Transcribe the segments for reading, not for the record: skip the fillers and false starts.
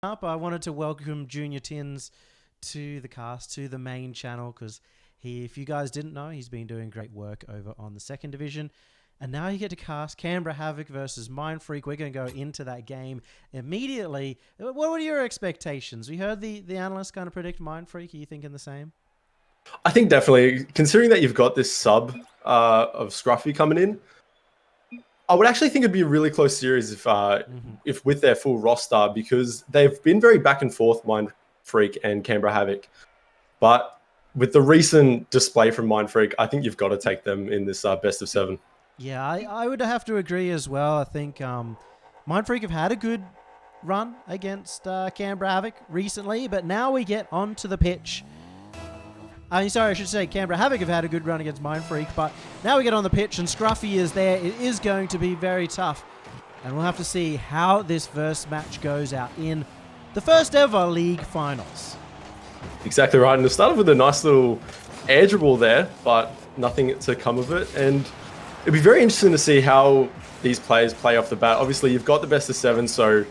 Up, I wanted to welcome Junior Tins to the cast, to the main channel, because if you guys didn't know, he's been doing great work over on the second division. And now you get to cast Canberra Havoc versus Mindfreak. We're going to go into that game immediately. What were your expectations? We heard the analysts kind of predict Mindfreak. Are you thinking the same? I think definitely, considering that you've got this sub of Scruffy coming in, I would actually think it'd be a really close series if with their full roster, because they've been very back and forth, Mindfreak and Canberra Havoc. But with the recent display from Mindfreak, I think you've got to take them in this best of 7. Yeah, I would have to agree as well. I think Mindfreak have had a good run against Canberra Havoc recently, but now we get onto the pitch. I should say Canberra Havoc have had a good run against Mindfreak, but now we get on the pitch and Scruffy is there. It is going to be very tough, and we'll have to see how this first match goes out in the first ever league finals. Exactly right, and it started with a nice little air dribble there, but nothing to come of it, and it'd be very interesting to see how these players play off the bat. Obviously, you've got the best of 7, so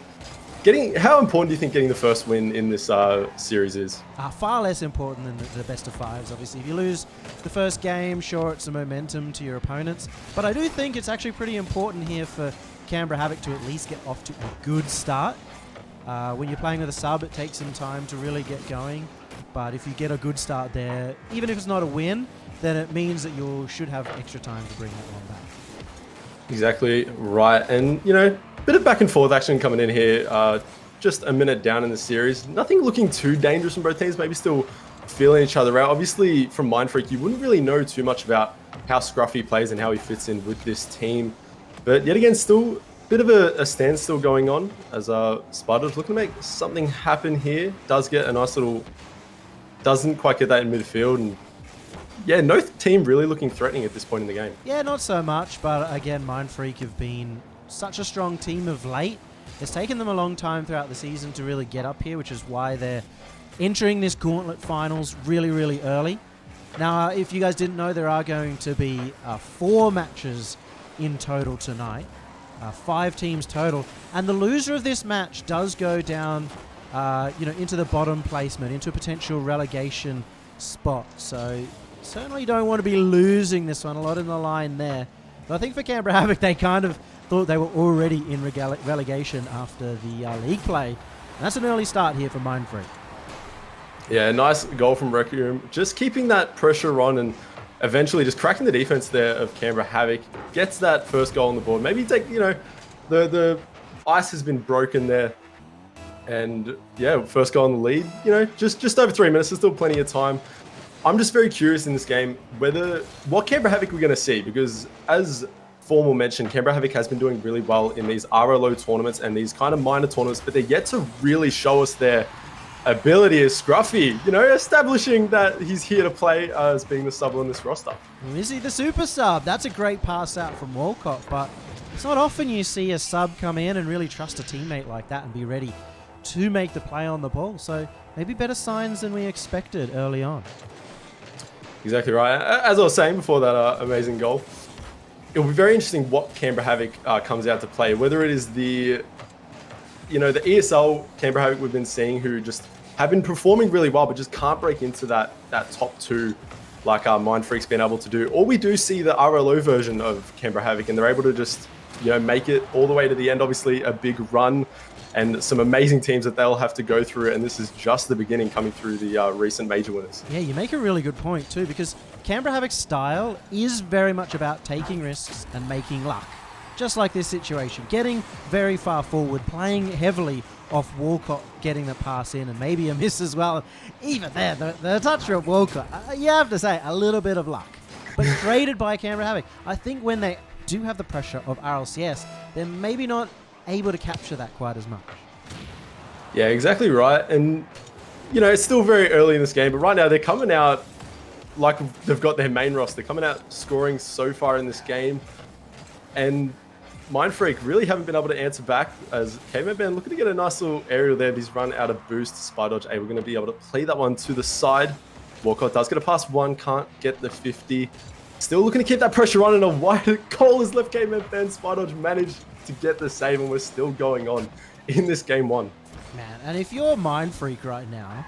how important do you think getting the first win in this series is? Far less important than the best of 5s, obviously. If you lose the first game, sure, it's some momentum to your opponents. But I do think it's actually pretty important here for Canberra Havoc to at least get off to a good start. When you're playing with a sub, it takes some time to really get going. But if you get a good start there, even if it's not a win, then it means that you should have extra time to bring that one back. Exactly right. And, bit of back and forth action coming in here. Just a minute down in the series. Nothing looking too dangerous from both teams. Maybe still feeling each other out. Obviously, from Mindfreak, you wouldn't really know too much about how Scruffy plays and how he fits in with this team. But yet again, still a bit of a standstill going on as Spider's looking to make something happen here. Does get a nice little... Doesn't quite get that in midfield. And yeah, no team really looking threatening at this point in the game. Yeah, not so much. But again, Mindfreak have been such a strong team of late. It's taken them a long time throughout the season to really get up here, which is why they're entering this Gauntlet Finals really, really early. Now, if you guys didn't know, there are going to be 4 matches in total tonight. 5 teams total. And the loser of this match does go down, into the bottom placement, into a potential relegation spot. So certainly don't want to be losing this one. A lot in the line there. But I think for Canberra Havoc, they kind of thought they were already in relegation after the league play. And that's an early start here for Mindfreak. Yeah, nice goal from Requiem. Just keeping that pressure on and eventually just cracking the defense there of Canberra Havoc. Gets that first goal on the board. Maybe take, the ice has been broken there. And yeah, first goal on the lead. Just over 3 minutes. There's still plenty of time. I'm just very curious in this game what Canberra Havoc we're going to see, because as Formal mentioned, Canberra Havoc has been doing really well in these RLO tournaments and these kind of minor tournaments, but they're yet to really show us their ability as Scruffy, establishing that he's here to play as being the sub on this roster. Is he the super sub? That's a great pass out from Walcott, but it's not often you see a sub come in and really trust a teammate like that and be ready to make the play on the ball. So maybe better signs than we expected early on. Exactly right. As I was saying before that amazing goal, it'll be very interesting what Canberra Havoc comes out to play. Whether it is the ESL Canberra Havoc we've been seeing, who just have been performing really well, but just can't break into that top 2 like Mindfreak's been able to do. Or we do see the RLO version of Canberra Havoc, and they're able to just make it all the way to the end. Obviously, a big run and some amazing teams that they'll have to go through. And this is just the beginning coming through the recent major winners. Yeah, you make a really good point too, because Canberra Havoc's style is very much about taking risks and making luck. Just like this situation, getting very far forward, playing heavily off Walcott, getting the pass in, and maybe a miss as well. Even there, the touch from Walcott, you have to say, a little bit of luck. But traded by Canberra Havoc. I think when they do have the pressure of RLCS, they're maybe not able to capture that quite as much. Yeah, exactly right. And, it's still very early in this game, but right now they're coming out like they've got their main roster. They're coming out scoring so far in this game. And Mindfreak really haven't been able to answer back, as Caveman Band looking to get a nice little aerial there. He's run out of boost. Spy Dodge able to be able to play that one to the side. Walcott does get a pass 1, can't get the 50. Still looking to keep that pressure on, and a wide goal is left. Caveman Band. Spy Dodge managed to get the save, and we're still going on in this game one. Man, and if you're Mindfreak right now,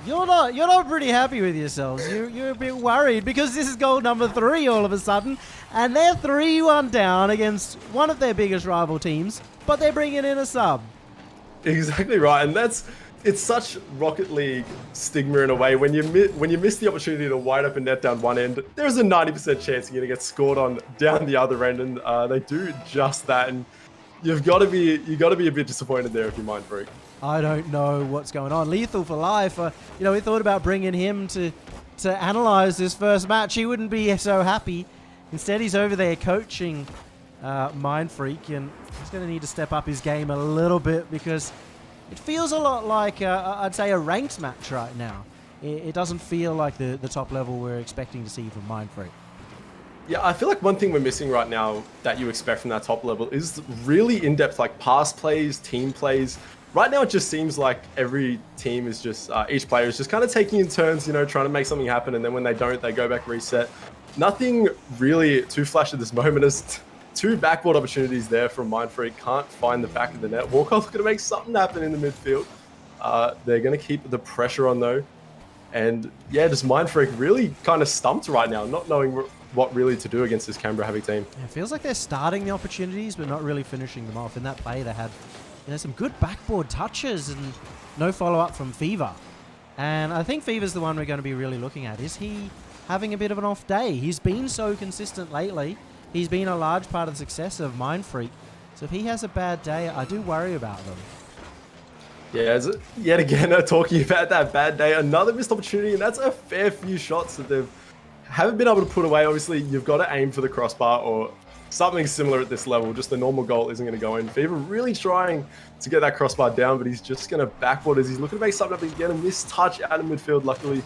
you're not pretty happy with yourselves. You're a bit worried because this is goal number 3 all of a sudden, and they're 3-1 down against one of their biggest rival teams, but they're bringing in a sub. Exactly right, and it's such Rocket League stigma in a way. When you miss the opportunity to wide open net down one end, there's a 90% chance you're gonna get scored on down the other end, and they do just that. And you got to be a bit disappointed there if you're Mindfreak. I don't know what's going on. Lethal for life. We thought about bringing him to analyze this first match. He wouldn't be so happy. Instead, he's over there coaching Mindfreak, and he's going to need to step up his game a little bit because it feels a lot like, I'd say, a ranked match right now. It doesn't feel like the top level we're expecting to see from Mindfreak. Yeah, I feel like one thing we're missing right now that you expect from that top level is really in-depth, like pass plays, team plays. Right now, it just seems like every team is just, each player is just kind of taking in turns, trying to make something happen. And then when they don't, they go back, reset. Nothing really too flash at this moment. There's 2 backboard opportunities there from Mindfreak. Can't find the back of the net. Walker's going to make something happen in the midfield. They're going to keep the pressure on, though. And yeah, just Mindfreak really kind of stumped right now, not knowing what really to do against this Canberra Havoc team. Yeah, it feels like they're starting the opportunities, but not really finishing them off. In that play, they had some good backboard touches and no follow-up from Fever. And I think Fever's the one we're going to be really looking at. Is he having a bit of an off day? He's been so consistent lately. He's been a large part of the success of Mindfreak. So if he has a bad day, I do worry about them. Yeah, yet again, talking about that bad day, another missed opportunity, and that's a fair few shots that they haven't been able to put away. Obviously, you've got to aim for the crossbar or something similar at this level. Just the normal goal isn't going to go in. Fever really trying to get that crossbar down, but he's just going to backboard as he's looking to make something up again. A missed touch out of midfield. Luckily,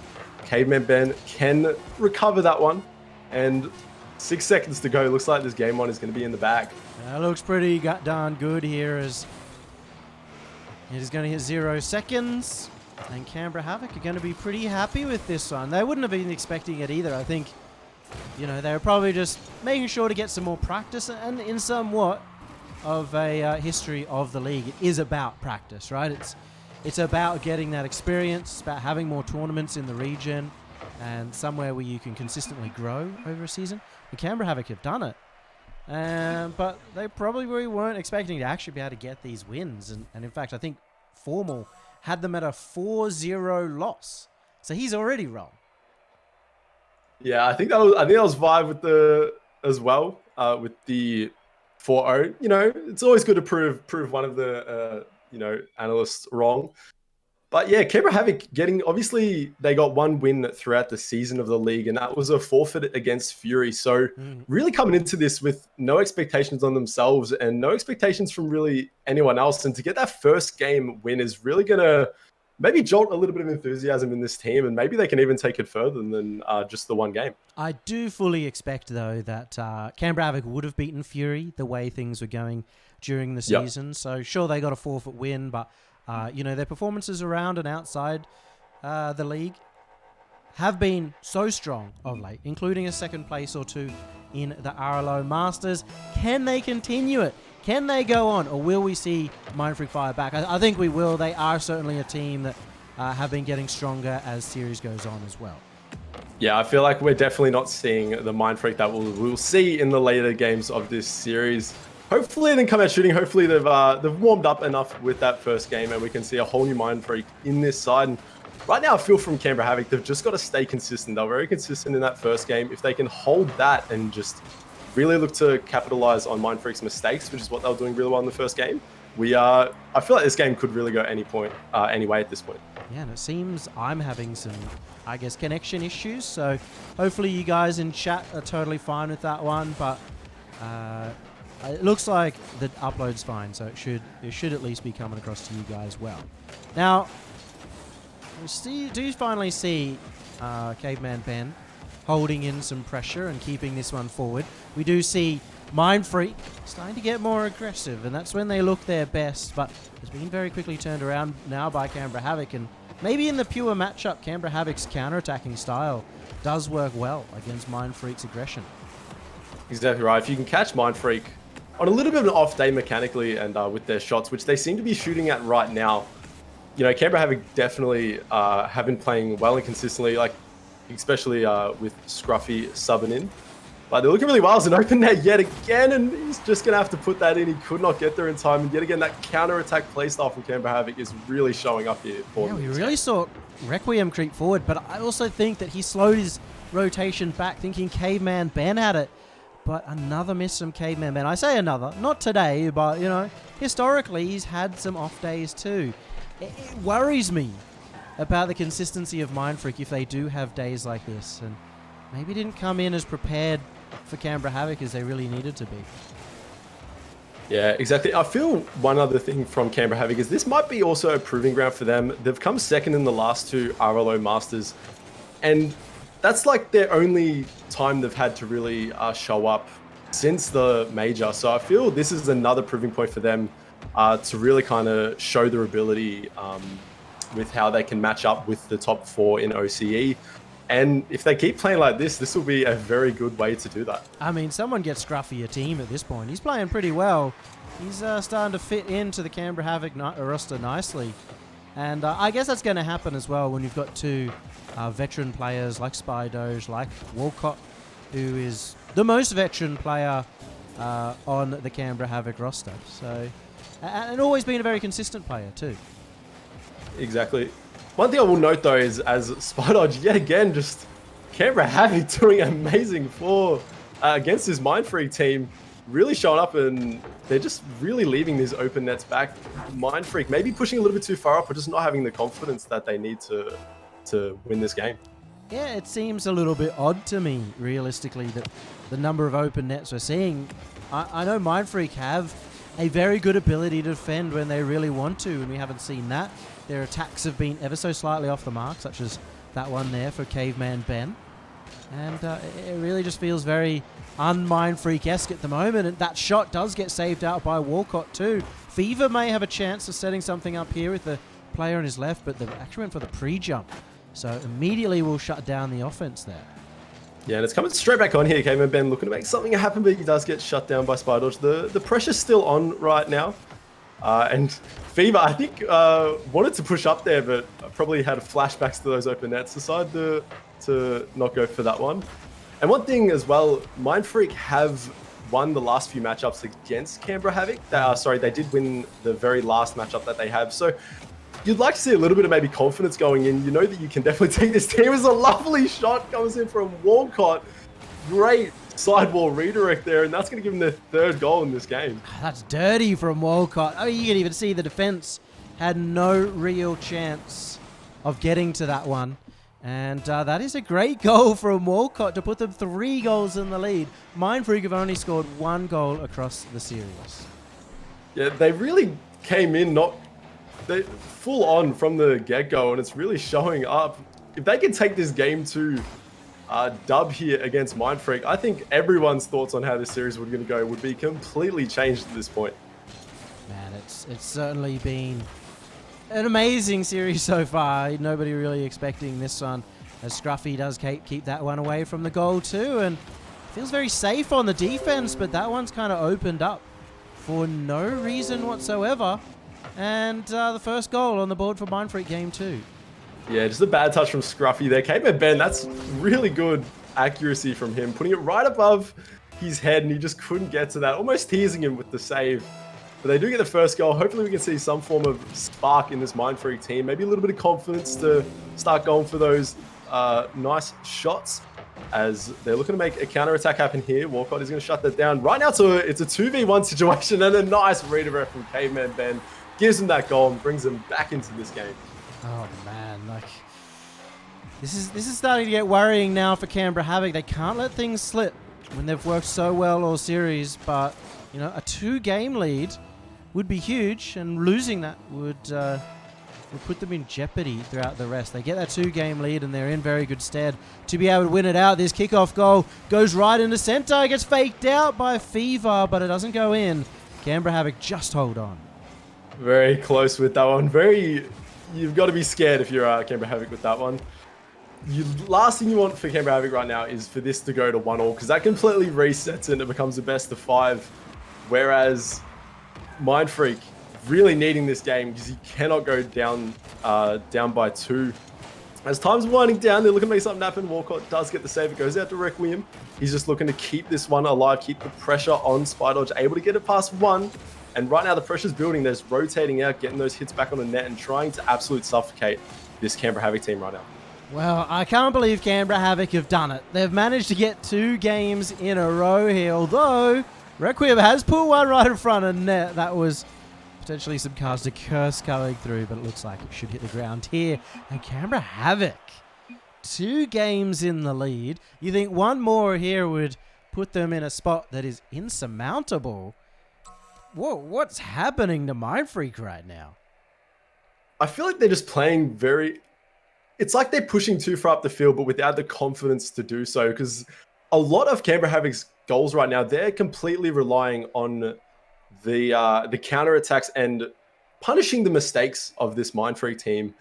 Caveman Ben can recover that one. And 6 seconds to go. Looks like this game one is going to be in the bag. That looks pretty darn good here as it is going to hit 0 seconds. And Canberra Havoc are going to be pretty happy with this one. They wouldn't have been expecting it either. I think, they were probably just making sure to get some more practice. And in somewhat of a history of the league, it is about practice, right? It's about getting that experience. It's about having more tournaments in the region and somewhere where you can consistently grow over a season. The Canberra Havoc have done it. But they probably weren't expecting to actually be able to get these wins. And in fact, I think Formal had them at a 4-0 loss. So he's already wrong. Yeah, I think that was vibe with with the 4-0. It's always good to prove one of the analysts wrong. But yeah, Canberra Havoc obviously they got 1 win throughout the season of the league, and that was a forfeit against Fury. So really coming into this with no expectations on themselves and no expectations from really anyone else. And to get that first game win is really going to maybe jolt a little bit of enthusiasm in this team, and maybe they can even take it further than just the 1 game. I do fully expect, though, that Canberra Havoc would have beaten Fury the way things were going during the season. So sure, they got a forfeit win, but their performances around and outside the league have been so strong of late, including a 2nd place or 2 in the RLO Masters. Can they continue it? Can they go on? Or will we see Mindfreak fire back? I think we will. They are certainly a team that have been getting stronger as series goes on as well. Yeah, I feel like we're definitely not seeing the Mindfreak that we'll see in the later games of this series. Hopefully they come out shooting. Hopefully they've warmed up enough with that first game and we can see a whole new Mindfreak in this side. And right now I feel from Canberra Havoc, they've just got to stay consistent. They were very consistent in that first game. If they can hold that and just really look to capitalize on Mindfreak's mistakes, which is what they were doing really well in the first game, I feel like this game could really go any way at this point. Yeah, and it seems I'm having some, connection issues. So hopefully you guys in chat are totally fine with that one. But it looks like the upload's fine, so it should at least be coming across to you guys well. Now, do you finally see Caveman Ben holding in some pressure and keeping this one forward? We do see Mindfreak starting to get more aggressive, and that's when they look their best, but it's been very quickly turned around now by Canberra Havoc, and maybe in the pure matchup, Canberra Havoc's counter-attacking style does work well against Mindfreak's aggression. Exactly right. If you can catch Mindfreak on a little bit of an off day mechanically and with their shots, which they seem to be shooting at right now. You know, Canberra definitely have been playing well and consistently, like especially with Scruffy subbing in. But they're looking really well as an open net yet again, and he's just going to have to put that in. He could not get there in time, and yet again, that counter-attack playstyle from Canberra Havoc is really showing up here for them. We really saw Requiem creep forward, but I also think that he slowed his rotation back, thinking Caveman Ben had it. But another miss from Caveman Ben. I say another, not today, but, you know, historically, he's had some off days too. It worries me about the consistency of Mindfreak if they do have days like this, and maybe didn't come in as prepared for Canberra Havoc as they really needed to be. Yeah, exactly. I feel one other thing from Canberra Havoc is this might be also a proving ground for them. They've come second in the last two RLO Masters, and that's like their only time they've had to really show up since the major. So I feel this is another proving point for them to really kind of show their ability with how they can match up with the top 4 in OCE. And if they keep playing like this will be a very good way to do that. I mean, someone gets Scruffy a team at this point. He's playing pretty well. He's starting to fit into the Canberra Havoc roster nicely. And I guess that's going to happen as well when you've got two veteran players like Spydoge, like Walcott, who is the most veteran player on the Canberra Havoc roster. So, and always been a very consistent player too. Exactly. One thing I will note though is as Spydodge yet again just Canberra Havoc doing amazing against this Mindfreak team, really showing up, and they're just really leaving these open nets back. Mindfreak maybe pushing a little bit too far up, or just not having the confidence that they need to win this game. Yeah, it seems a little bit odd to me, realistically, that the number of open nets we're seeing. I know Mindfreak have a very good ability to defend when they really want to, and we haven't seen that. Their attacks have been ever so slightly off the mark, such as that one there for Caveman Ben. And it really just feels very un-Mindfreak-esque at the moment, and that shot does get saved out by Walcott too. Fever may have a chance of setting something up here with the player on his left, but they actually went for the pre-jump. So immediately we'll shut down the offense there. Yeah, and it's coming straight back on here. Caveman Ben looking to make something happen, but he does get shut down by Spydodge. The pressure's still on right now. And Fever, I think, wanted to push up there, but probably had flashbacks to those open nets. Decided to not go for that one. And one thing as well, Mindfreak have won the last few matchups against Canberra Havoc. They did win the very last matchup that they have. So you'd like to see a little bit of maybe confidence going in. You know that you can definitely take this team. It's a lovely shot, comes in from Walcott. Great sidewall redirect there, and that's going to give them their third goal in this game. That's dirty from Walcott. I mean, you can even see the defense had no real chance of getting to that one. And that is a great goal from Walcott to put them 3 goals in the lead. Mindfreak have only scored 1 goal across the series. Yeah, they really came in full on from the get-go, and it's really showing up. If they can take this game to dub here against Mindfreak, I think everyone's thoughts on how this series was going to go would be completely changed at this point. Man, it's certainly been an amazing series so far. Nobody really expecting this one, as Scruffy does keep that one away from the goal too, and feels very safe on the defense, but that one's kind of opened up for no reason whatsoever. And the first goal on the board for Mindfreak game 2. Yeah, just a bad touch from Scruffy there. Caveman Ben, that's really good accuracy from him, putting it right above his head, and he just couldn't get to that, almost teasing him with the save. But they do get the first goal. Hopefully we can see some form of spark in this Mindfreak team, maybe a little bit of confidence to start going for those nice shots, as they're looking to make a counter-attack happen here. Walcott is going to shut that down. Right now it's a 2v1 situation, and a nice redirect from Caveman Ben gives him that goal and brings him back into this game. Oh man, like this is starting to get worrying now for Canberra Havoc. They can't let things slip when they've worked so well all series, but you know, a 2-game lead would be huge, and losing that would put them in jeopardy throughout the rest. They get that 2-game lead and they're in very good stead to be able to win it out. This kickoff goal goes right into center. It gets faked out by Fever, but it doesn't go in. Canberra Havoc just hold on. Very close with that one. You've got to be scared if you're Canberra Havoc with that one. Last thing you want for Canberra Havoc right now is for this to go to 1-1, because that completely resets and it becomes a best of 5. Whereas Mindfreak really needing this game because he cannot go down by 2. As time's winding down, they're looking to make something happen. Walcott does get the save. It goes out to Requiem. He's just looking to keep this one alive, keep the pressure on Spy Dodge, able to get it past 1. And right now the pressure's building. There's rotating out, getting those hits back on the net and trying to absolute suffocate this Canberra Havoc team right now. Well, I can't believe Canberra Havoc have done it. They've managed to get 2 games in a row here, although Requiem has put one right in front of net. That was potentially some caster curse coming through, but it looks like it should hit the ground here. And Canberra Havoc, 2 games in the lead. You think one more here would put them in a spot that is insurmountable? Whoa, what's happening to Mindfreak right now? I feel like they're just playing very... It's like they're pushing too far up the field, but without the confidence to do so, because a lot of Canberra Havoc's goals right now, they're completely relying on the counter-attacks and punishing the mistakes of this Mindfreak team.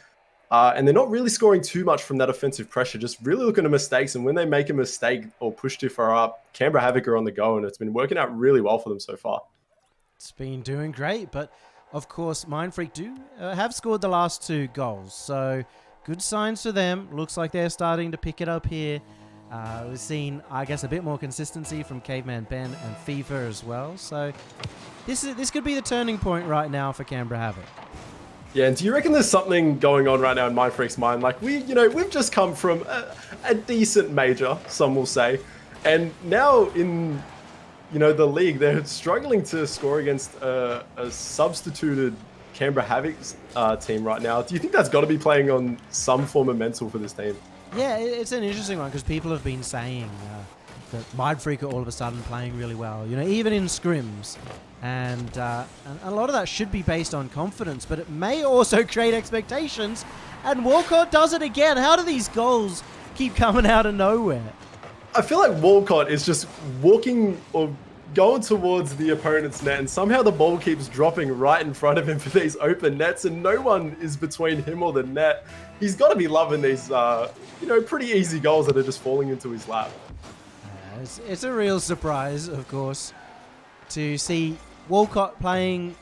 And they're not really scoring too much from that offensive pressure, just really looking at mistakes. And when they make a mistake or push too far up, Canberra Havoc are on the go, and it's been working out really well for them so far. It's been doing great, but of course, Mindfreak do have scored the last 2 goals. So good signs for them. Looks like they're starting to pick it up here. We've seen, I guess, a bit more consistency from Caveman Ben and FIFA as well. So this could be the turning point right now for Canberra Havoc. Yeah, and do you reckon there's something going on right now in Mindfreak's mind? Like, we've just come from a decent major, some will say, and now in the league, they're struggling to score against a substituted Canberra Havoc's team right now. Do you think that's got to be playing on some form of mental for this team? Yeah, it's an interesting one because people have been saying that Mindfreak are all of a sudden playing really well, even in scrims. And a lot of that should be based on confidence, but it may also create expectations. And Walcott does it again. How do these goals keep coming out of nowhere? I feel like Walcott is just walking or going towards the opponent's net, and somehow the ball keeps dropping right in front of him for these open nets, and no one is between him or the net. He's got to be loving these, pretty easy goals that are just falling into his lap. It's a real surprise, of course, to see Walcott playing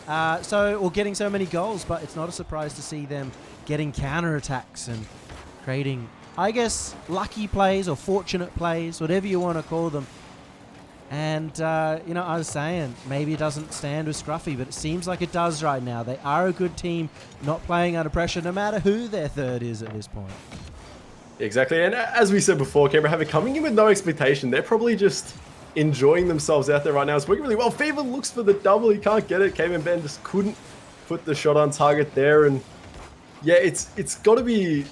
or getting so many goals, but it's not a surprise to see them getting counter-attacks and creating, I guess, lucky plays or fortunate plays, whatever you want to call them. And, I was saying, maybe it doesn't stand with Scruffy, but it seems like it does right now. They are a good team, not playing under pressure, no matter who their third is at this point. Exactly, and as we said before, Canberra Havoc coming in with no expectation. They're probably just enjoying themselves out there right now. It's working really well. Fever looks for the double. He can't get it. Caveman Ben just couldn't put the shot on target there. And yeah, it's got to be...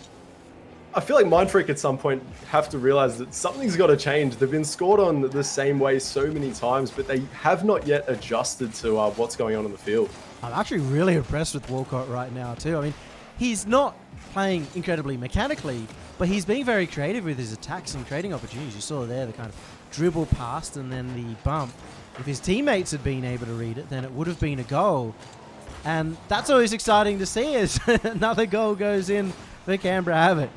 I feel like Mindfreak at some point have to realize that something's got to change. They've been scored on the same way so many times, but they have not yet adjusted to what's going on in the field. I'm actually really impressed with Walcott right now too. I mean, he's not playing incredibly mechanically, but he's being very creative with his attacks and creating opportunities. You saw there the kind of dribble past and then the bump. If his teammates had been able to read it, then it would have been a goal. And that's always exciting to see as another goal goes in for Canberra Havoc.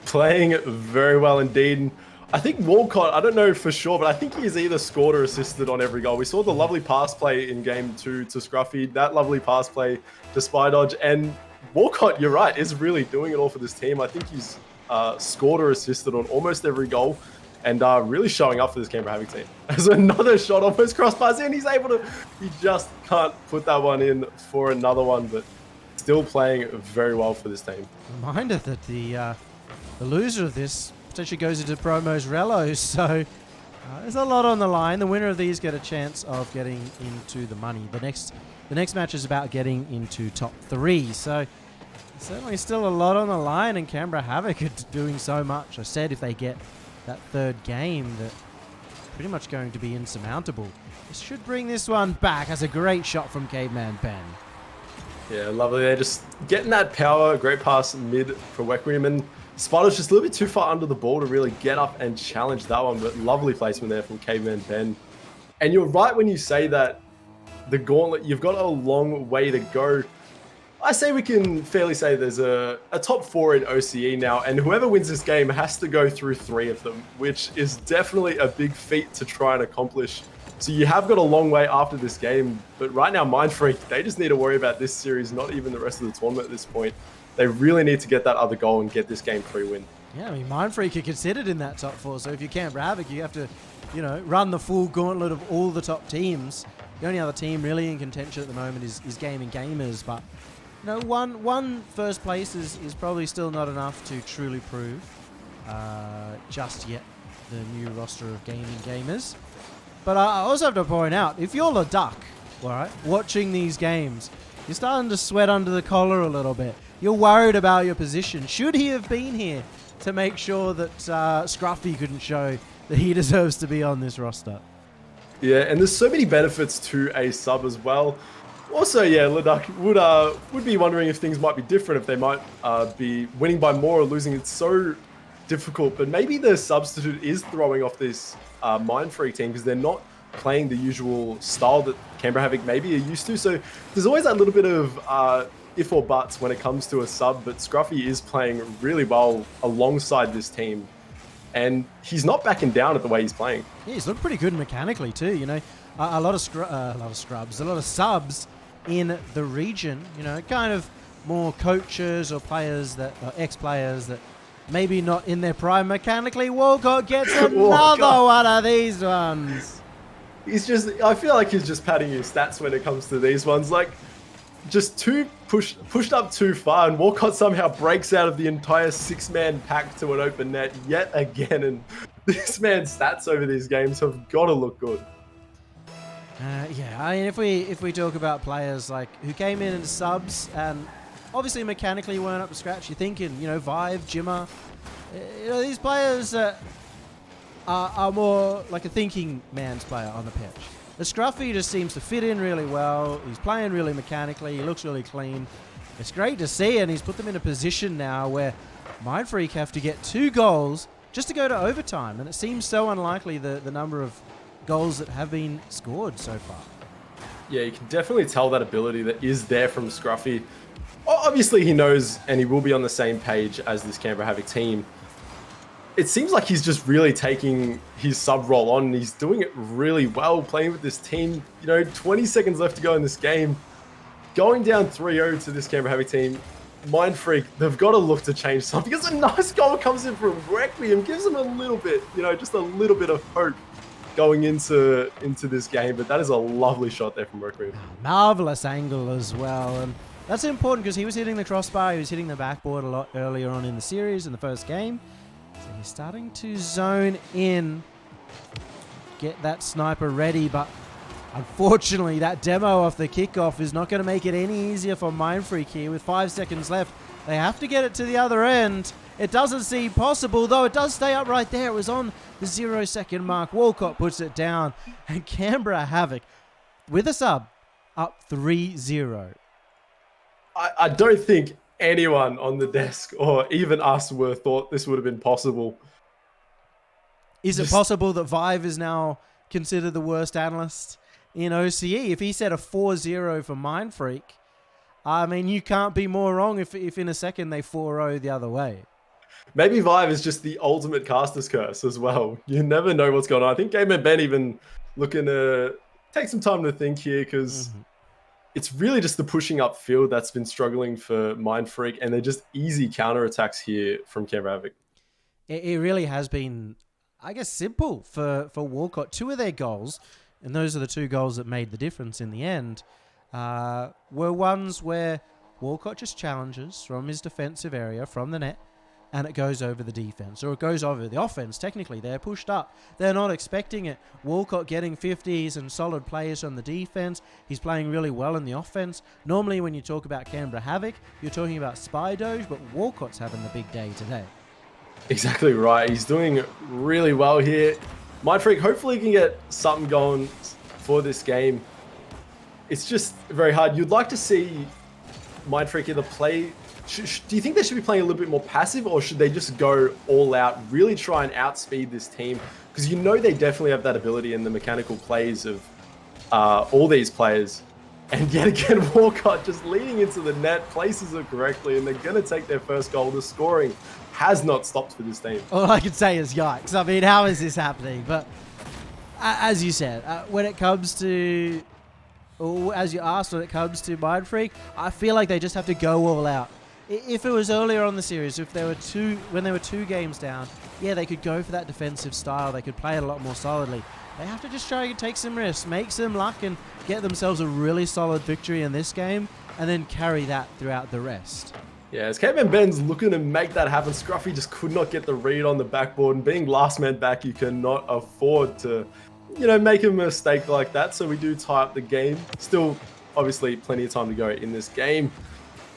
Playing very well indeed. And I think Walcott, I don't know for sure, but I think he's either scored or assisted on every goal. We saw the lovely pass play in game 2 to Scruffy, that lovely pass play to Spy Dodge, and Walcott, you're right, is really doing it all for this team. I think he's scored or assisted on almost every goal and really showing up for this Canberra Havoc team. As another shot almost crossbars in, he just can't put that one in for another one, but still playing very well for this team. Reminder that the loser of this potentially goes into promos Relos, so there's a lot on the line. The winner of these get a chance of getting into the money. The next match is about getting into top 3, so certainly still a lot on the line, and Canberra Havoc are doing so much. I said if they get that third game, that pretty much going to be insurmountable. This should bring this one back. That's a great shot from Caveman Ben. Yeah, lovely. They're just getting that power. Great pass mid for Requiem, and Spider's just a little bit too far under the ball to really get up and challenge that one, but lovely placement there from Caveman Ben. And you're right when you say that the Gauntlet, you've got a long way to go. I say we can fairly say there's a top 4 in OCE now, and whoever wins this game has to go through 3 of them, which is definitely a big feat to try and accomplish So you have got a long way after this game. But right now, Mindfreak, they just need to worry about this series, not even the rest of the tournament at this point. They really need to get that other goal and get this game 3 win. Yeah, I mean, Mindfreak are considered in that top 4. So if you're Canberra Havoc, you have to, run the full gauntlet of all the top teams. The only other team really in contention at the moment is Gaming Gamers. But, one first place is probably still not enough to truly prove just yet the new roster of Gaming Gamers. But I also have to point out, if you're Leduc, all right, watching these games, you're starting to sweat under the collar a little bit. You're worried about your position. Should he have been here to make sure that Scruffy couldn't show that he deserves to be on this roster? Yeah, and there's so many benefits to a sub as well. Also, yeah, Leduc would be wondering if things might be different, if they might be winning by more or losing. It's so difficult, but maybe the substitute is throwing off this Mindfreak team because they're not playing the usual style that Canberra Havoc maybe are used to. So there's always that little bit of if or buts when it comes to a sub, but Scruffy is playing really well alongside this team. And he's not backing down at the way he's playing. Yeah, he's looked pretty good mechanically too. A lot of scrubs, a lot of subs in the region. Kind of more coaches or players ex-players that maybe not in their prime mechanically. Walcott gets another one of these ones. I feel like he's just padding his stats when it comes to these ones. Like, just pushed up too far, and Walcott somehow breaks out of the entire 6-man pack to an open net yet again. And this man's stats over these games have got to look good. Yeah, I mean, if we talk about players like who came in as subs and obviously mechanically weren't up to scratch, you're thinking, Vive, Jimmer, these players are more like a thinking man's player on the pitch. The Scruffy just seems to fit in really well. He's playing really mechanically. He looks really clean. It's great to see, and he's put them in a position now where Mindfreak have to get 2 goals just to go to overtime, and it seems so unlikely the number of goals that have been scored so far. Yeah, you can definitely tell that ability that is there from Scruffy. Obviously, he knows and he will be on the same page as this Canberra Havoc team. It seems like he's just really taking his sub role on, and he's doing it really well, playing with this team. 20 seconds left to go in this game. Going down 3-0 to this Canberra Havoc team, Mindfreak, they've got to look to change something. Because a nice goal comes in from Requiem, gives them a little bit, just a little bit of hope going into this game. But that is a lovely shot there from Requiem. Marvelous angle as well. And that's important because he was hitting the crossbar, he was hitting the backboard a lot earlier on in the series in the first game. So he's starting to zone in, get that sniper ready, but unfortunately that demo off the kickoff is not going to make it any easier for Mindfreak here. With 5 seconds left, they have to get it to the other end. It doesn't seem possible, though it does stay up right there. It was on the 0-second mark. Walcott puts it down, and Canberra Havoc, with a sub, up 3-0. I don't think anyone on the desk or even us thought this would have been possible. Is it possible that Vive is now considered the worst analyst in OCE? If he said a 4-0 for Mindfreak, I mean, you can't be more wrong if in a second they 4-0 the other way. Maybe Vive is just the ultimate caster's curse as well. You never know what's going on. I think Game and Ben even looking to take some time to think here because it's really just the pushing upfield that's been struggling for Mindfreak, and they're just easy counterattacks here from Canberra Havoc. It really has been, I guess, simple for Walcott. 2 of their goals, and those are the 2 goals that made the difference in the end, were ones where Walcott just challenges from his defensive area, from the net, and it goes over the defense, or it goes over the offense. Technically, they're pushed up. They're not expecting it. Walcott getting 50s and solid players on the defense. He's playing really well in the offense. Normally, when you talk about Canberra Havoc, you're talking about Spy Doge, but Walcott's having the big day today. Exactly right. He's doing really well here. Mindfreak hopefully can get something going for this game. It's just very hard. You'd like to see Mindfreak either play... Do you think they should be playing a little bit more passive, or should they just go all out, really try and outspeed this team? Because they definitely have that ability in the mechanical plays of all these players. And yet again, Walcott just leading into the net, places it correctly, and they're going to take their first goal. The scoring has not stopped for this team. All I can say is yikes. I mean, how is this happening? But as you said, when it comes to, or as you asked, when it comes to Mindfreak, I feel like they just have to go all out. If it was earlier on the series, if there were when there were 2 games down, yeah, they could go for that defensive style. They could play it a lot more solidly. They have to just try and take some risks, make some luck, and get themselves a really solid victory in this game, and then carry that throughout the rest. Yeah, as Caveman Ben's looking to make that happen, Scruffy just could not get the read on the backboard, and being last man back, you cannot afford to, make a mistake like that. So we do tie up the game. Still, obviously, plenty of time to go in this game.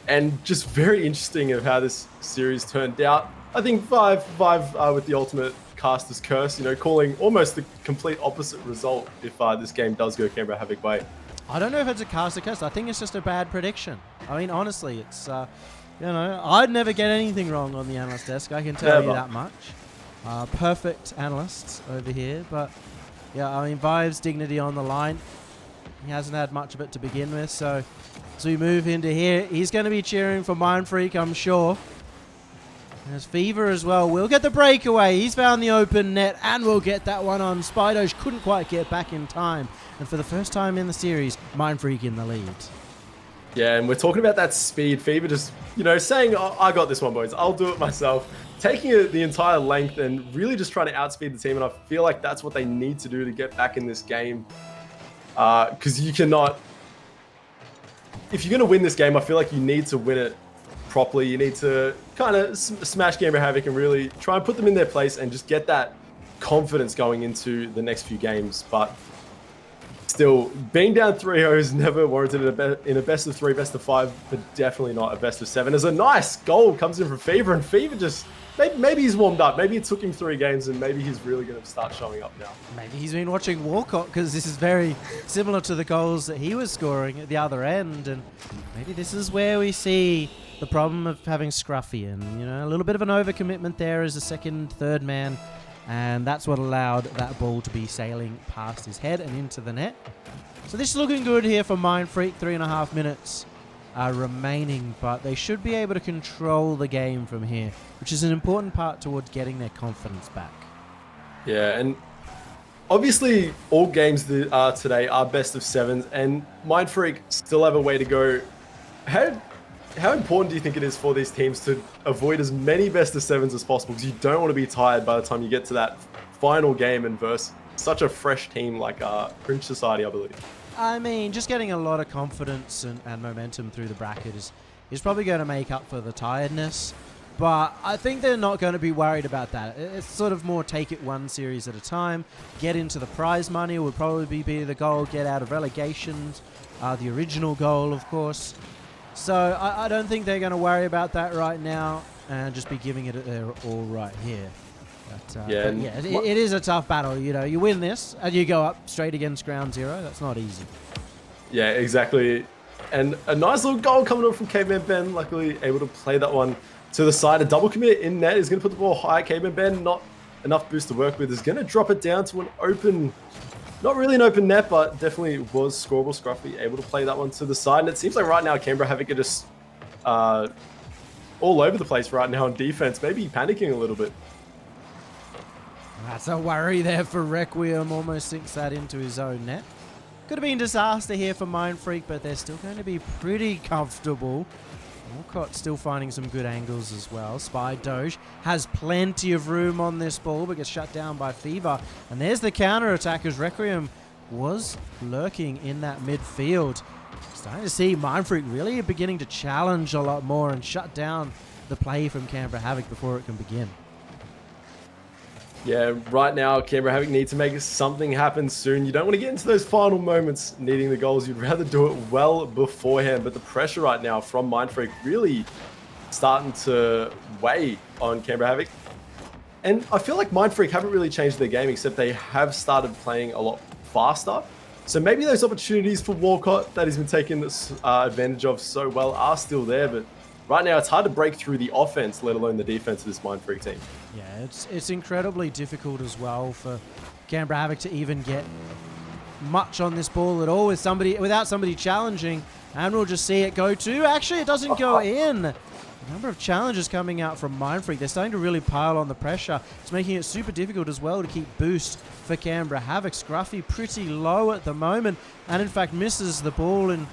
And just very interesting of how this series turned out. I think Vive with the ultimate caster's curse, calling almost the complete opposite result if this game does go Canberra Havoc way. I don't know if it's a caster curse. I think it's just a bad prediction. I mean, honestly, it's, I'd never get anything wrong on the analyst desk. I can tell you that much. Perfect analysts over here. But, yeah, I mean, Vive's dignity on the line. He hasn't had much of it to begin with. So, as we move into here, he's going to be cheering for Mindfreak, I'm sure. There's Fever as well. We'll get the breakaway. He's found the open net, and we'll get that one on. Spidoge couldn't quite get back in time. And for the first time in the series, Mindfreak in the lead. Yeah, and we're talking about that speed. Fever just, saying, oh, I got this one, boys. I'll do it myself. Taking it the entire length and really just trying to outspeed the team. And I feel like that's what they need to do to get back in this game. Because you cannot... If you're going to win this game, I feel like you need to win it properly. You need to kind of smash Canberra Havoc and really try and put them in their place and just get that confidence going into the next few games. But still, being down 3-0 is never warranted in a best of 3, best of 5, but definitely not a best of 7. As a nice goal comes in from Fever, and Fever just... Maybe he's warmed up. Maybe it took him 3 games, and maybe he's really going to start showing up now. Maybe he's been watching Walcott, because this is very similar to the goals that he was scoring at the other end. And maybe this is where we see the problem of having Scruffy in. A little bit of an overcommitment there as a second, third man. And that's what allowed that ball to be sailing past his head and into the net. So this is looking good here for Mindfreak. 3.5 minutes remaining, but they should be able to control the game from here, which is an important part towards getting their confidence back. Yeah, and obviously all games that are today are best of 7s, and Mindfreak still have a way to go. How important do you think it is for these teams to avoid as many best of 7s as possible? Because you don't want to be tired by the time you get to that final game and versus such a fresh team like Fringe Society, I believe. I mean, just getting a lot of confidence and momentum through the bracket is probably going to make up for the tiredness. But I think they're not going to be worried about that. It's sort of more take it one series at a time. Get into the prize money would probably be the goal. Get out of relegations, the original goal, of course. So I don't think they're going to worry about that right now and just be giving it their all right here. But it is a tough battle. You win this and you go up straight against ground zero. That's not easy. Yeah, exactly. And a nice little goal coming up from Caveman Ben. Luckily able to play that one to the side. A double commit in net is going to put the ball high. Caveman Ben, not enough boost to work with, is going to drop it down to an open, not really an open net, but definitely was scoreable. Scruffy able to play that one to the side. And it seems like right now Canberra Havoc are just all over the place right now on defense, maybe panicking a little bit. That's a worry there for Requiem. Almost sinks that into his own net. Could have been disaster here for Mindfreak, but they're still going to be pretty comfortable. Walcott still finding some good angles as well. Spidoge has plenty of room on this ball, but gets shut down by Fever. And there's the counter attack as Requiem was lurking in that midfield. Starting to see Mindfreak really beginning to challenge a lot more and shut down the play from Canberra Havoc before it can begin. Yeah, right now, Canberra Havoc need to make something happen soon. You don't want to get into those final moments needing the goals. You'd rather do it well beforehand. But the pressure right now from Mindfreak really starting to weigh on Canberra Havoc. And I feel like Mindfreak haven't really changed their game, except they have started playing a lot faster. So maybe those opportunities for Walcott that he's been taking this advantage of so well are still there. But right now, it's hard to break through the offense, let alone the defense of this Mindfreak team. Yeah, it's incredibly difficult as well for Canberra Havoc to even get much on this ball at all without somebody challenging. And we'll just see it go to. Actually, it doesn't go in. Number of challenges coming out from Mindfreak. They're starting to really pile on the pressure. It's making it super difficult as well to keep boost for Canberra Havoc. Scruffy pretty low at the moment, and in fact misses the ball in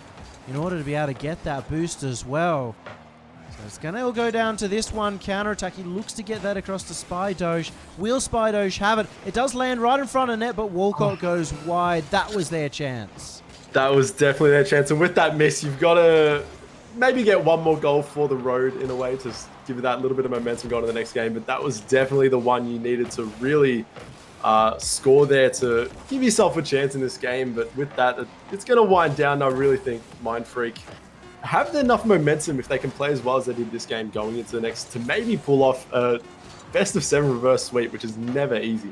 order to be able to get that boost as well. So it's going to all go down to this one counter-attack. He looks to get that across to Spydoge. Will Spydoge have it? It does land right in front of net, but Walcott goes wide. That was their chance. That was definitely their chance. And with that miss, you've got to maybe get one more goal for the road in a way to give you that little bit of momentum going to the next game. But that was definitely the one you needed to really score there to give yourself a chance in this game. But with that, it's going to wind down. I really think Mindfreak have enough momentum if they can play as well as they did this game going into the next to maybe pull off a best of 7 reverse sweep, which is never easy.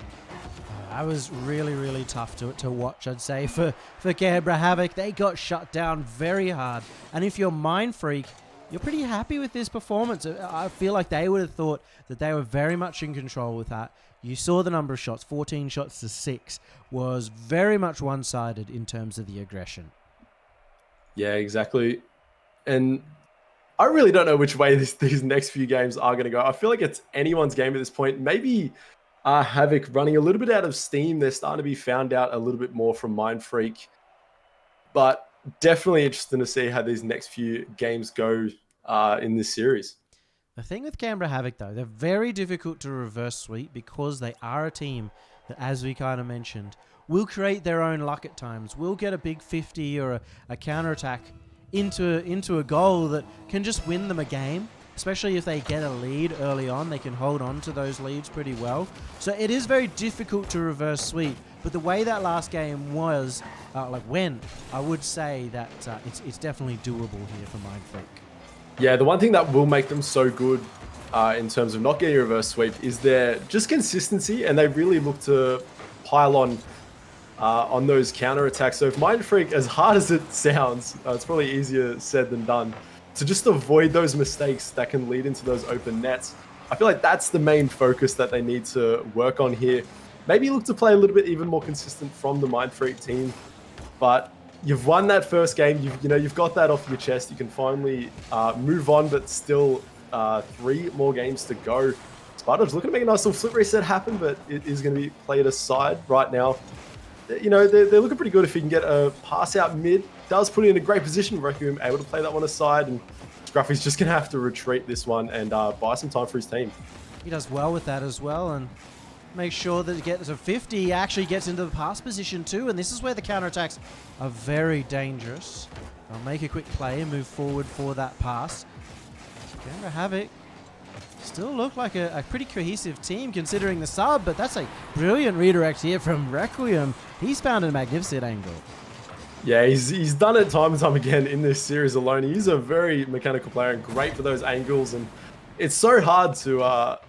That was really, really tough to watch, I'd say, for Canberra Havoc. They got shut down very hard. And if you're Mindfreak, you're pretty happy with this performance. I feel like they would have thought that they were very much in control with that. You saw the number of shots, 14 shots to 6, was very much one-sided in terms of the aggression. Yeah, exactly. And I really don't know which way these next few games are going to go. I feel like it's anyone's game at this point. Maybe Havoc running a little bit out of steam. They're starting to be found out a little bit more from Mindfreak. But definitely interesting to see how these next few games go in this series. The thing with Canberra Havoc, though, they're very difficult to reverse sweep because they are a team that, as we kind of mentioned, will create their own luck at times. Will get a big 50 or a counter-attack into a goal that can just win them a game. Especially if they get a lead early on, they can hold on to those leads pretty well. So it is very difficult to reverse sweep. But the way that last game was, went, I would say that it's definitely doable here for Mindfreak. Yeah, the one thing that will make them so good in terms of not getting a reverse sweep is their just consistency, and they really look to pile on those counter attacks. So if Mindfreak, as hard as it sounds, it's probably easier said than done, to just avoid those mistakes that can lead into those open nets. I feel like that's the main focus that they need to work on here. Maybe look to play a little bit even more consistent from the Mindfreak team. But you've won that first game. You've got that off your chest. You can finally move on, but still 3 more games to go. Sparta's looking to make a nice little flip reset happen, but it is going to be played aside right now. They're looking pretty good if he can get a pass out mid. Does put it in a great position. Requiem able to play that one aside, and Scruffy's just going to have to retreat this one and buy some time for his team. He does well with that as well, and make sure that he gets a 50. He actually gets into the pass position too, and this is where the counterattacks are very dangerous. They'll make a quick play and move forward for that pass. Canberra Havoc still look like a pretty cohesive team considering the sub, but that's a brilliant redirect here from Requiem. He's found a magnificent angle. Yeah, he's done it time and time again in this series alone. He's a very mechanical player and great for those angles, and it's so hard to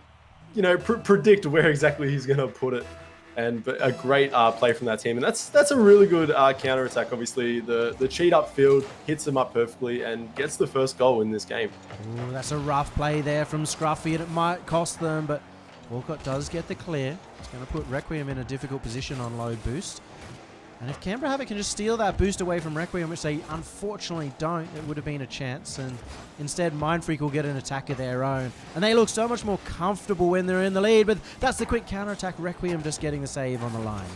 predict where exactly he's going to put it. But a great play from that team, and that's a really good counter attack. Obviously, the cheat upfield hits him up perfectly and gets the first goal in this game. Ooh, that's a rough play there from Scruffy, and it might cost them, but Walcott does get the clear. It's going to put Requiem in a difficult position on low boost. And if Canberra Havoc can just steal that boost away from Requiem, which they unfortunately don't, it would have been a chance. And instead, Mindfreak will get an attack of their own. And they look so much more comfortable when they're in the lead, but that's the quick counter-attack. Requiem just getting the save on the line.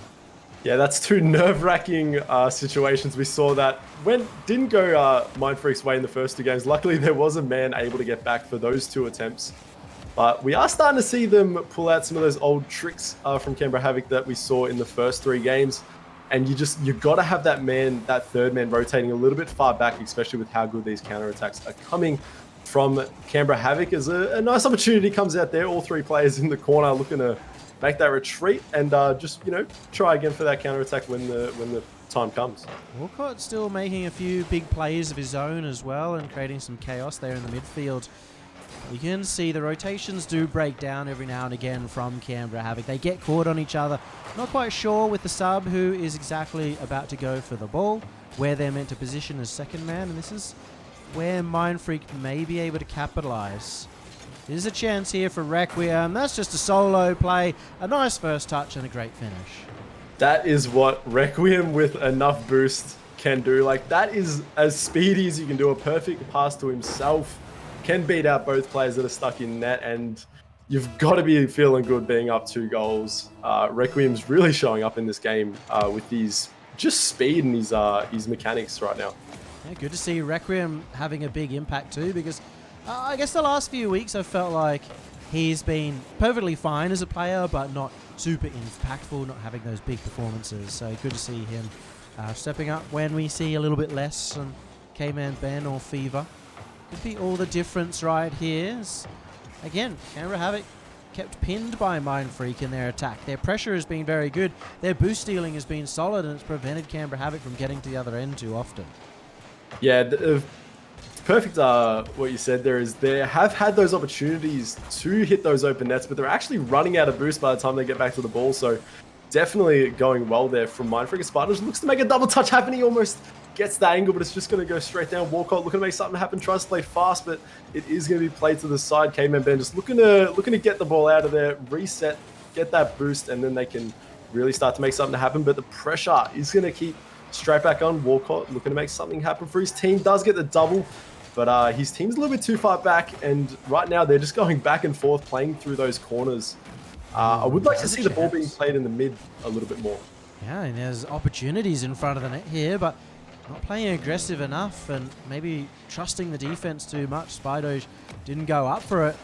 Yeah, that's 2 nerve-wracking situations. We saw that didn't go Mindfreak's way in the first 2 games. Luckily, there was a man able to get back for those 2 attempts. But we are starting to see them pull out some of those old tricks from Canberra Havoc that we saw in the first 3 games. And you've got to have that 3rd man rotating a little bit far back, especially with how good these counterattacks are coming from Canberra Havoc. As a nice opportunity comes out there, all 3 players in the corner looking to make that retreat and try again for that counterattack when the time comes. Walcott still making a few big plays of his own as well and creating some chaos there in the midfield. You can see the rotations do break down every now and again from Canberra Havoc. They get caught on each other. Not quite sure with the sub who is exactly about to go for the ball, where they're meant to position as second man, and this is where Mindfreak may be able to capitalize. There's a chance here for Requiem. That's just a solo play, a nice first touch, and a great finish. That is what Requiem with enough boost can do. Like, that is as speedy as you can do. A perfect pass to himself. can beat out both players that are stuck in net, and you've got to be feeling good being up 2 goals. Requiem's really showing up in this game with his just speed and his mechanics right now. Yeah, good to see Requiem having a big impact too, because I guess the last few weeks I've felt like he's been perfectly fine as a player, but not super impactful, not having those big performances. So good to see him stepping up when we see a little bit less from K-Man Ben or Fever. Could be all the difference right here. Again, Canberra Havoc kept pinned by Mindfreak in their attack. Their pressure has been very good. Their boost stealing has been solid, and it's prevented Canberra Havoc from getting to the other end too often. Yeah, perfect what you said there is they have had those opportunities to hit those open nets, but they're actually running out of boost by the time they get back to the ball. So definitely going well there from Mindfreak. Spartans looks to make a double touch happen. He almost gets the angle, but it's just going to go straight down. Walcott looking to make something happen, tries to play fast, but it is going to be played to the side. K-Man Ben just looking to get the ball out of there, reset, get that boost, and then they can really start to make something happen. But the pressure is going to keep straight back on. Walcott looking to make something happen for his team. Does get the double, but his team's a little bit too far back, and right now they're just going back and forth, playing through those corners. I would like to see the ball being played in the mid a little bit more. Yeah, and there's opportunities in front of the net here, but not playing aggressive enough and maybe trusting the defense too much. Spidoj didn't go up for it.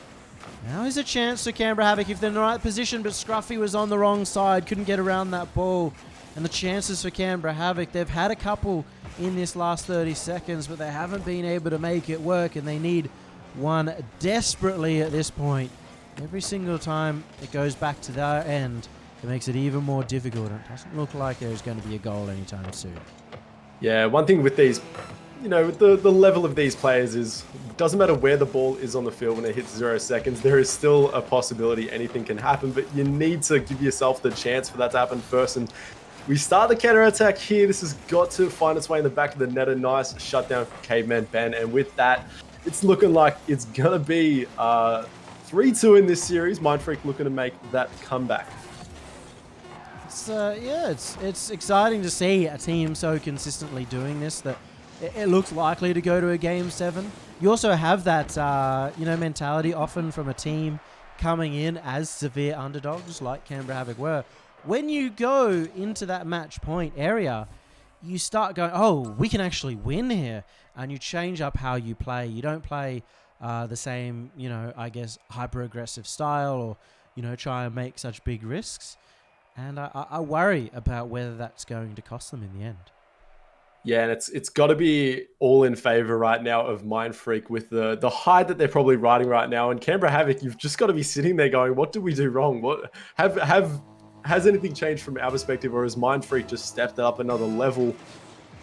Now is a chance for Canberra Havoc if they're in the right position, but Scruffy was on the wrong side, couldn't get around that ball. And the chances for Canberra Havoc, they've had a couple in this last 30 seconds, but they haven't been able to make it work, and they need one desperately at this point. Every single time it goes back to their end, it makes it even more difficult, and it doesn't look like there's going to be a goal anytime soon. Yeah, one thing with these, with the level of these players is, it doesn't matter where the ball is on the field when it hits 0 seconds, there is still a possibility anything can happen, but you need to give yourself the chance for that to happen first. And we start the counter attack here. This has got to find its way in the back of the net. A nice shutdown for Caveman Ben, and with that, it's looking like it's gonna be 3-2 in this series. Mindfreak looking to make that comeback. It's exciting to see a team so consistently doing this that it looks likely to go to a Game 7. You also have that mentality often from a team coming in as severe underdogs like Canberra Havoc were. When you go into that match point area, you start going, oh, we can actually win here, and you change up how you play. You don't play the same, hyper-aggressive style or, try and make such big risks. And I worry about whether that's going to cost them in the end. Yeah, and it's got to be all in favor right now of Mindfreak with the high that they're probably riding right now. And Canberra Havoc, you've just got to be sitting there going, what did we do wrong? What has anything changed from our perspective, or has Mindfreak just stepped up another level?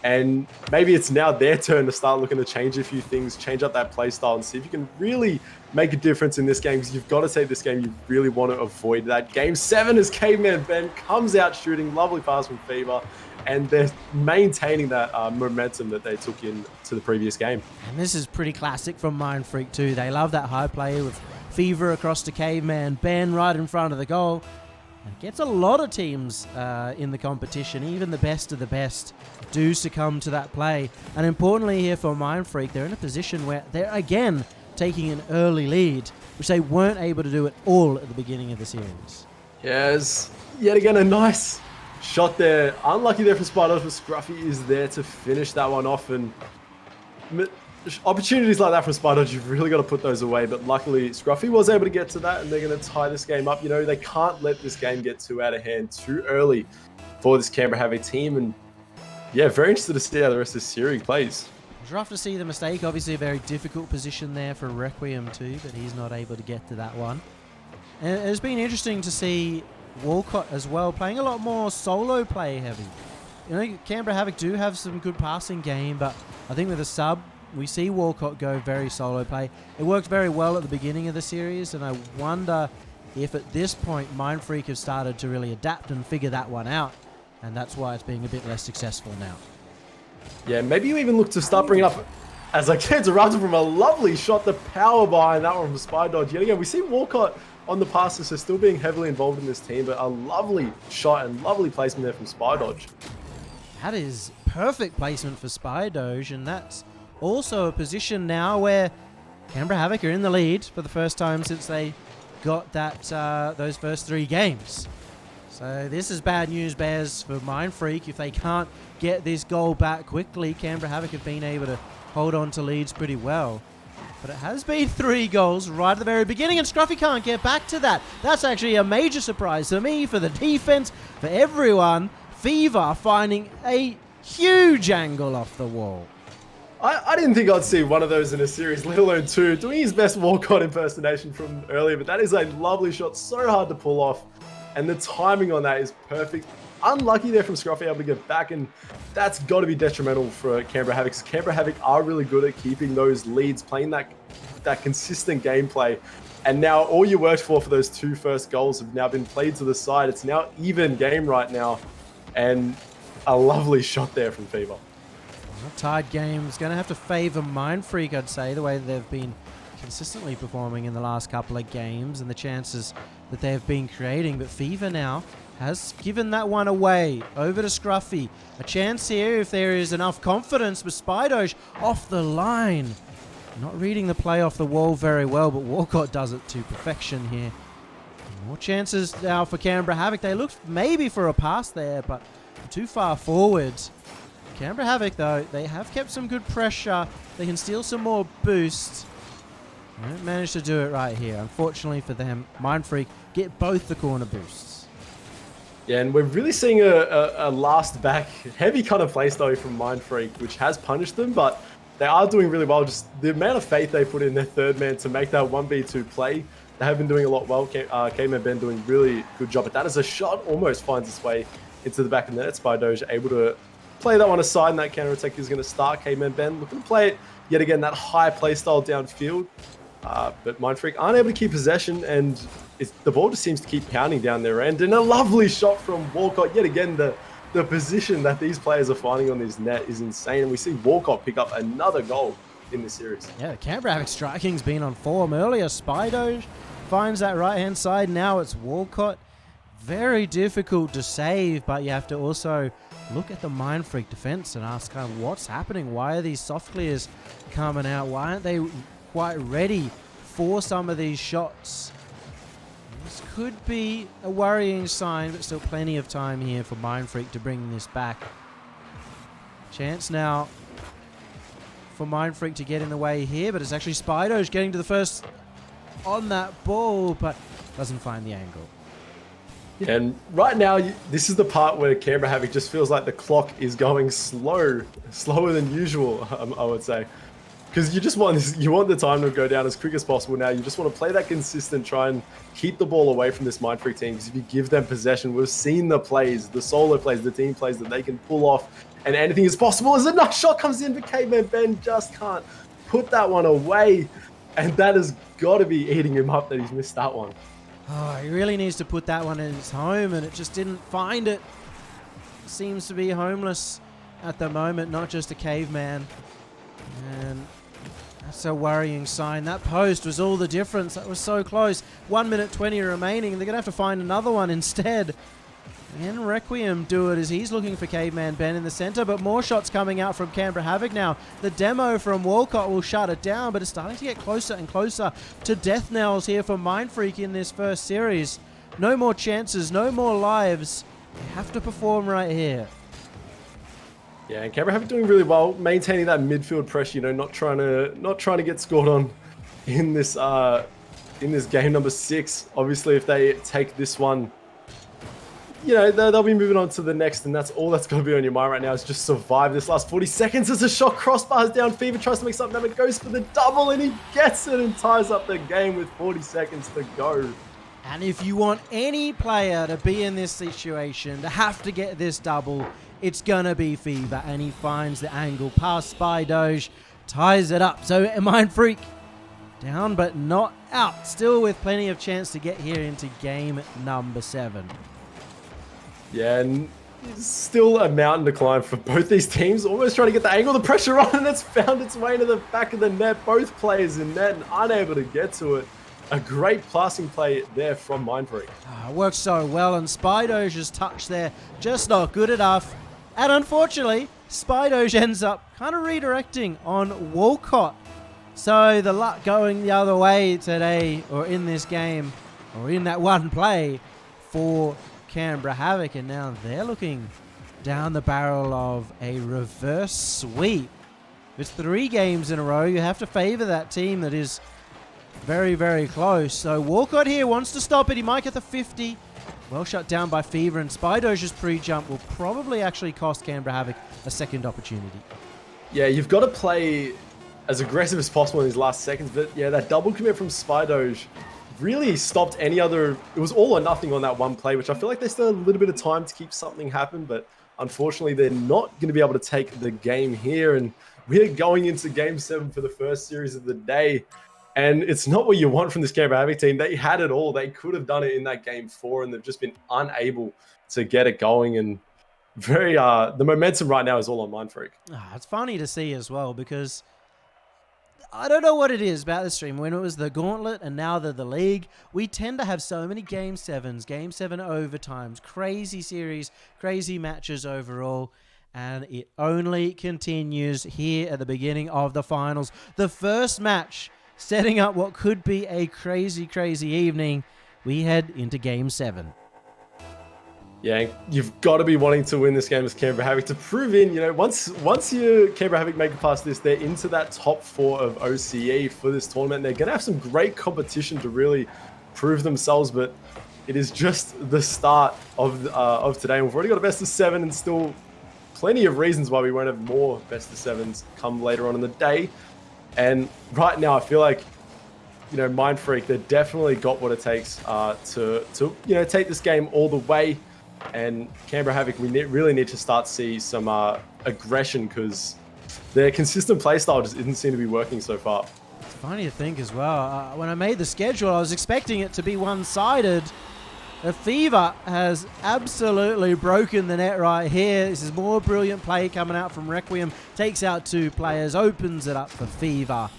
And maybe it's now their turn to start looking to change a few things, change up that play style, and see if you can really make a difference in this game, because you've got to say this game, you really want to avoid that. Game 7 as Caveman Ben comes out shooting, lovely pass from Fever, and they're maintaining that momentum that they took into the previous game. And this is pretty classic from Mindfreak too. They love that high play with Fever across to Caveman Ben right in front of the goal. And gets a lot of teams in the competition, even the best of the best, do succumb to that play. And importantly here for Mindfreak, they're in a position where they're again taking an early lead, which they weren't able to do at all at the beginning of the series. Yes, yet again a nice shot there. Unlucky there for Spiders, but Scruffy is there to finish that one off. And opportunities like that from Spiders, you've really got to put those away. But luckily, Scruffy was able to get to that, and they're going to tie this game up. They can't let this game get too out of hand too early for this Canberra Havoc team. And yeah, very interested to see how the rest of this series plays. It's rough to see the mistake. Obviously, a very difficult position there for Requiem too, but he's not able to get to that one. And it's been interesting to see Walcott as well, playing a lot more solo play heavy. Canberra Havoc do have some good passing game, but I think with a sub, we see Walcott go very solo play. It worked very well at the beginning of the series, and I wonder if at this point Mindfreak have started to really adapt and figure that one out, and that's why it's being a bit less successful now. Yeah, maybe you even look to start bringing up, as I said, interrupted from a lovely shot, the power behind that one from Spy Dodge. Yet again, we see Walcott on the passes, so still being heavily involved in this team, but a lovely shot and lovely placement there from Spy Dodge. That is perfect placement for Spy Doge, and that's also a position now where Canberra Havoc are in the lead for the first time since they got that those first 3 games. So this is bad news bears for Mindfreak. If they can't get this goal back quickly, Canberra Havoc have been able to hold on to leads pretty well. But it has been 3 goals right at the very beginning, and Scruffy can't get back to that. That's actually a major surprise for me, for the defense, for everyone. Fever finding a huge angle off the wall. I didn't think I'd see one of those in a series, let alone 2. Doing his best Walcott impersonation from earlier, but that is a lovely shot, so hard to pull off. And the timing on that is perfect. Unlucky there from Scruffy able to get back, and that's got to be detrimental for Canberra Havoc. Canberra Havoc are really good at keeping those leads, playing that consistent gameplay. And now all you worked for those 2 first goals have now been played to the side. It's now even game right now. And a lovely shot there from Fever. A tied game is going to have to favour Mindfreak, I'd say, the way that they've been consistently performing in the last couple of games and the chances that they have been creating. But Fever now has given that one away over to Scruffy. A chance here if there is enough confidence, but Spidoge off the line. Not reading the play off the wall very well, but Walcott does it to perfection here. More chances now for Canberra Havoc. They looked maybe for a pass there, but too far forward. Canberra Havoc, though, they have kept some good pressure. They can steal some more boost. They don't manage to do it right here. Unfortunately for them, Mindfreak get both the corner boosts. Yeah, and we're really seeing a last back heavy kind of playstyle from Mindfreak, which has punished them, but they are doing really well. Just the amount of faith they put in their third man to make that 1v2 play, they have been doing a lot well. Caveman Ben doing really good job at that as a shot almost finds its way into the back of the net. Spidoge able to play that one aside, and that counter attack is going to start. Caveman Ben looking to play it yet again, that high play style downfield. But Mindfreak aren't able to keep possession, and the ball just seems to keep pounding down their end. And a lovely shot from Walcott. Yet again, the position that these players are finding on this net is insane. And we see Walcott pick up another goal in this series. Yeah, Canberra Havoc striking's been on form earlier. Spidoge finds that right-hand side. Now it's Walcott. Very difficult to save, but you have to also look at the Mindfreak defense and ask kind of what's happening. Why are these soft clears coming out? Why aren't they quite ready for some of these shots? This could be a worrying sign, but still plenty of time here for Mindfreak to bring this back. Chance now for Mindfreak to get in the way here, but it's actually Spidoge getting to the first on that ball, but doesn't find the angle. And right now, this is the part where Canberra Havoc just feels like the clock is going slower than usual, I would say. Because you just want this, you want the time to go down as quick as possible now. You just want to play that consistent, try and keep the ball away from this Mindfreak team. Because if you give them possession, we've seen the plays, the solo plays, the team plays that they can pull off, and anything is possible. As a nice shot comes in for Caveman Ben, just can't put that one away, and that has got to be eating him up that he's missed that one. Oh, he really needs to put that one in his home, and it just didn't find it. Seems to be homeless at the moment, not just a caveman. And that's a worrying sign. That post was all the difference. That was so close. 1 minute 20 remaining, and they're going to have to find another one instead. And Requiem do it as he's looking for Caveman Ben in the center, but more shots coming out from Canberra Havoc now. The demo from Walcott will shut it down, but it's starting to get closer and closer to death knells here for Mindfreak in this first series. No more chances, no more lives. They have to perform right here. Yeah, and Canberra Havoc doing really well, maintaining that midfield pressure. You know, not trying to get scored on in this game number 6. Obviously, if they take this one, you know, they'll be moving on to the next, and that's all that's going to be on your mind right now is just survive this last 40 seconds as a shot crossbars down. Fever tries to make something happen, goes for the double, and he gets it and ties up the game with 40 seconds to go. And if you want any player to be in this situation, to have to get this double, it's going to be Fever, and he finds the angle past Spidoge, ties it up. So Mindfreak down but not out, still with plenty of chance to get here into game number 7. Yeah, and it's still a mountain to climb for both these teams. Almost trying to get the angle, the pressure on, and it's found its way into the back of the net. Both players in net and unable to get to it. A great passing play there from Mindfreak. It works so well, and Spidoge's touch there, just not good enough. And unfortunately, Spidoge ends up kind of redirecting on Walcott. So the luck going the other way today, or in this game, or in that one play for Canberra Havoc, and now they're looking down the barrel of a reverse sweep. It's 3 games in a row. You have to favor that team that is very, very close. So Walcott here wants to stop it. He might get the 50. Well shut down by Fever, and Spidoja's pre-jump will probably actually cost Canberra Havoc a second opportunity. Yeah, you've got to play as aggressive as possible in these last seconds, but yeah, that double commit from Spidoj really stopped any other. It was all or nothing on that one play, which I feel like there's still a little bit of time to keep something happen, but unfortunately they're not going to be able to take the game here, and we're going into game 7 for the first series of the day. And it's not what you want from this Canberra Havoc team. They had it all. They could have done it in that game 4, and they've just been unable to get it going. And the momentum right now is all on Mindfreak. It's funny to see as well, because I don't know what it is about this stream. When it was the Gauntlet and now the League, we tend to have so many game 7s, game 7 overtimes, crazy series, crazy matches overall. And it only continues here at the beginning of the finals. The first match setting up what could be a crazy, crazy evening. We head into game 7. Yeah, you've got to be wanting to win this game as Canberra Havoc to prove in, once you Canberra Havoc make it past this, they're into that top 4 of OCE for this tournament. They're going to have some great competition to really prove themselves, but it is just the start of today. And we've already got a best of 7 and still plenty of reasons why we won't have more best of 7s come later on in the day. And right now, I feel like, Mindfreak, they've definitely got what it takes to take this game all the way. And Canberra Havoc, we really need to start to see some aggression, because their consistent playstyle just doesn't seem to be working so far. It's funny to think as well. When I made the schedule, I was expecting it to be one-sided. The Fever has absolutely broken the net right here. This is more brilliant play coming out from Requiem. Takes out 2 players, opens it up for Fever.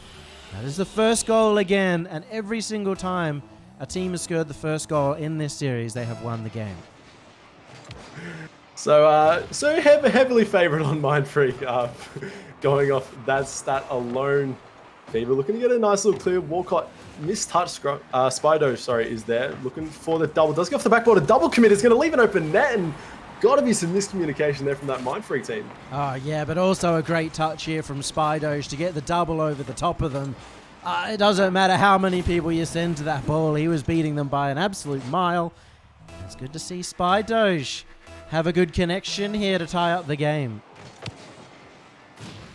That is the first goal again, and every single time a team has scored the first goal in this series, they have won the game. So heavily favourite on Mindfreak, going off that stat alone. Fever looking to get a nice little clear. Walcott mistouch. Spidoj, is there looking for the double. Does go off the backboard. A double commit is going to leave an open net, and got to be some miscommunication there from that Mindfreak team. Oh yeah, but also a great touch here from Spidoj to get the double over the top of them. It doesn't matter how many people you send to that ball. He was beating them by an absolute mile. It's good to see Spidoj have a good connection here to tie up the game.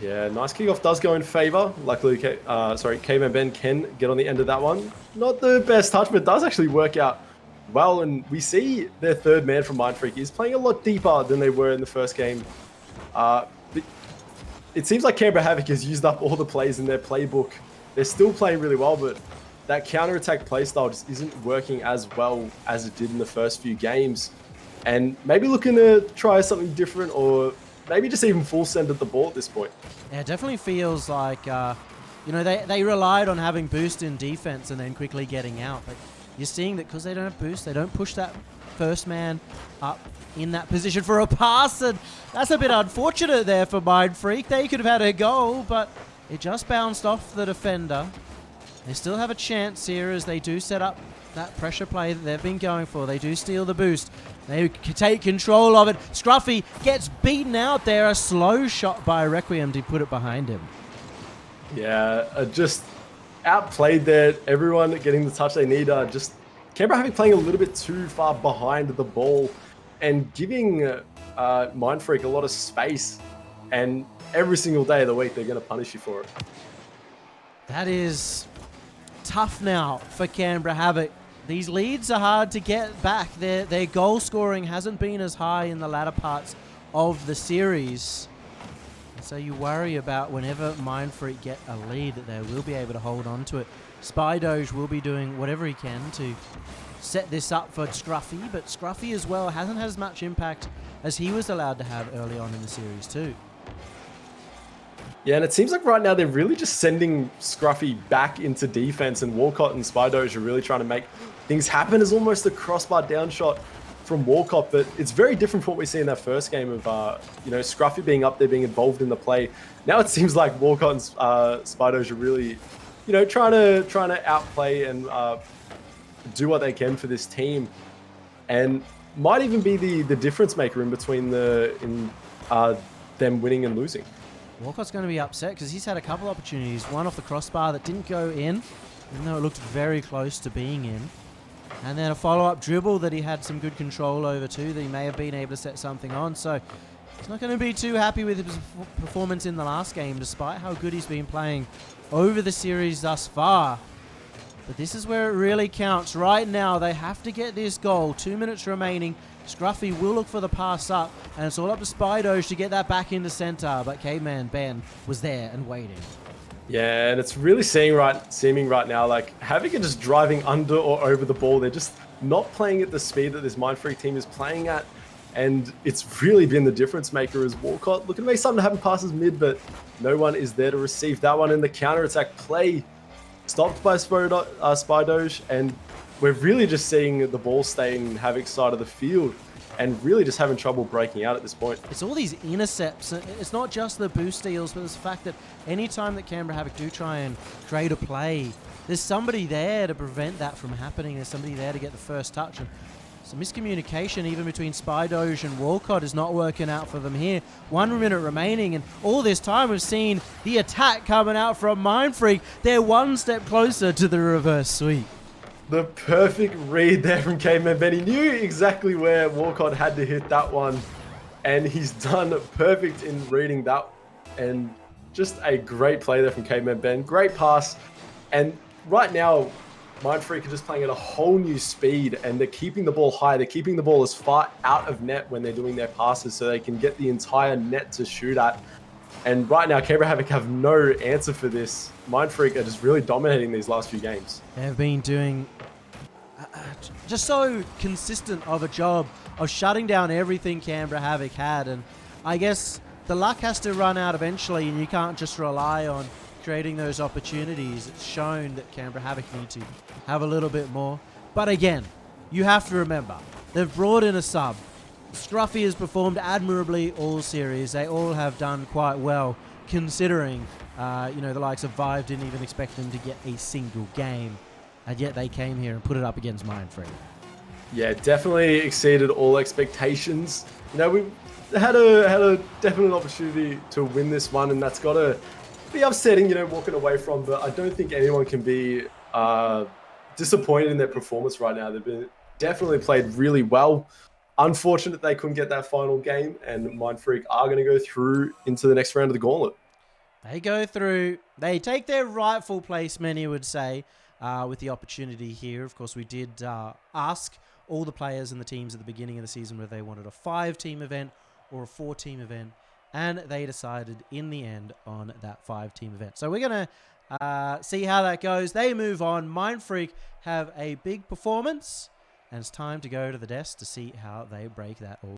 Yeah, nice kickoff does go in favour. Luckily, Caveman Ben can get on the end of that one. Not the best touch, but does actually work out well. And we see their third man from Mindfreak is playing a lot deeper than they were in the first game. It seems like Canberra Havoc has used up all the plays in their playbook. They're still playing really well, but that counter-attack playstyle just isn't working as well as it did in the first few games. And maybe looking to try something different, or maybe just even full send at the ball at this point. Yeah, it definitely feels like, they relied on having boost in defense and then quickly getting out. But you're seeing that because they don't have boost, they don't push that first man up in that position for a pass. And that's a bit unfortunate there for Mindfreak. They could have had a goal, but it just bounced off the defender. They still have a chance here as they do set up that pressure play that they've been going for. They do steal the boost. They take control of it. Scruffy gets beaten out there. A slow shot by Requiem to put it behind him. Yeah, just outplayed there. Everyone getting the touch they need. Just Canberra Havoc playing a little bit too far behind the ball and giving Mindfreak a lot of space. And every single day of the week, they're going to punish you for it. That is tough now for Canberra Havoc. These leads are hard to get back. Their goal scoring hasn't been as high in the latter parts of the series. And so you worry about whenever Mindfreak get a lead that they will be able to hold on to it. Spidoj will be doing whatever he can to set this up for Scruffy, but Scruffy as well hasn't had as much impact as he was allowed to have early on in the series too. Yeah, and it seems like right now they're really just sending Scruffy back into defense, and Walcott and Spidoj are really trying to make things happen as almost a crossbar down shot from Walcott, but it's very different from what we see in that first game of, Scruffy being up there, being involved in the play. Now it seems like Walcott and Spidos are really, trying to outplay and do what they can for this team, and might even be the difference maker in between them winning and losing. Walcott's going to be upset because he's had a couple opportunities. One off the crossbar that didn't go in, even though it looked very close to being in. And then a follow-up dribble that he had some good control over too, that he may have been able to set something on. So he's not going to be too happy with his performance in the last game, despite how good he's been playing over the series thus far. But this is where it really counts. Right now, they have to get this goal. 2 minutes remaining. Scruffy will look for the pass up, and it's all up to Spidos to get that back into center. But Caveman Ben was there and waiting. Yeah, and it's really seeming right now like Havoc are just driving under or over the ball. They're just not playing at the speed that this Mindfreak team is playing at, and it's really been the difference maker as Walcott looking to make something happen passes mid, but no one is there to receive that one in the counter-attack play. Stopped by Spidoge, and we're really just seeing the ball stay in Havoc's side of the field and really just having trouble breaking out at this point. It's all these intercepts. It's not just the boost steals, but it's the fact that any time that Canberra Havoc do try and create a play, there's somebody there to prevent that from happening. There's somebody there to get the first touch. And some miscommunication even between Spidoge and Walcott is not working out for them here. 1 minute remaining, and all this time we've seen the attack coming out from Mindfreak. They're one step closer to the reverse sweep. The perfect read there from Caveman Ben. He knew exactly where Walcott had to hit that one, and he's done perfect in reading that. And just a great play there from Caveman Ben. Great pass. And right now, Mindfreak are just playing at a whole new speed, and they're keeping the ball high. They're keeping the ball as far out of net when they're doing their passes so they can get the entire net to shoot at. And right now, Canberra Havoc have no answer for this. Mindfreak are just really dominating these last few games. They've been doing just so consistent of a job of shutting down everything Canberra Havoc had. And I guess the luck has to run out eventually, and you can't just rely on creating those opportunities. It's shown that Canberra Havoc need to have a little bit more. But again, you have to remember, they've brought in a sub. Scruffy has performed admirably all series. They all have done quite well, considering, the likes of Vive didn't even expect them to get a single game. And yet they came here and put it up against Mindfreak. Yeah, definitely exceeded all expectations. We had a definite opportunity to win this one, and that's got to be upsetting, walking away from. But I don't think anyone can be disappointed in their performance right now. They've been definitely played really well. Unfortunate they couldn't get that final game, and Mindfreak are going to go through into the next round of the Gauntlet. They go through. They take their rightful place, many would say, with the opportunity here. Of course, we did ask all the players and the teams at the beginning of the season whether they wanted a 5-team event or a 4-team event, and they decided in the end on that 5-team event. So we're going to see how that goes. They move on. Mindfreak have a big performance, and it's time to go to the desk to see how they break that all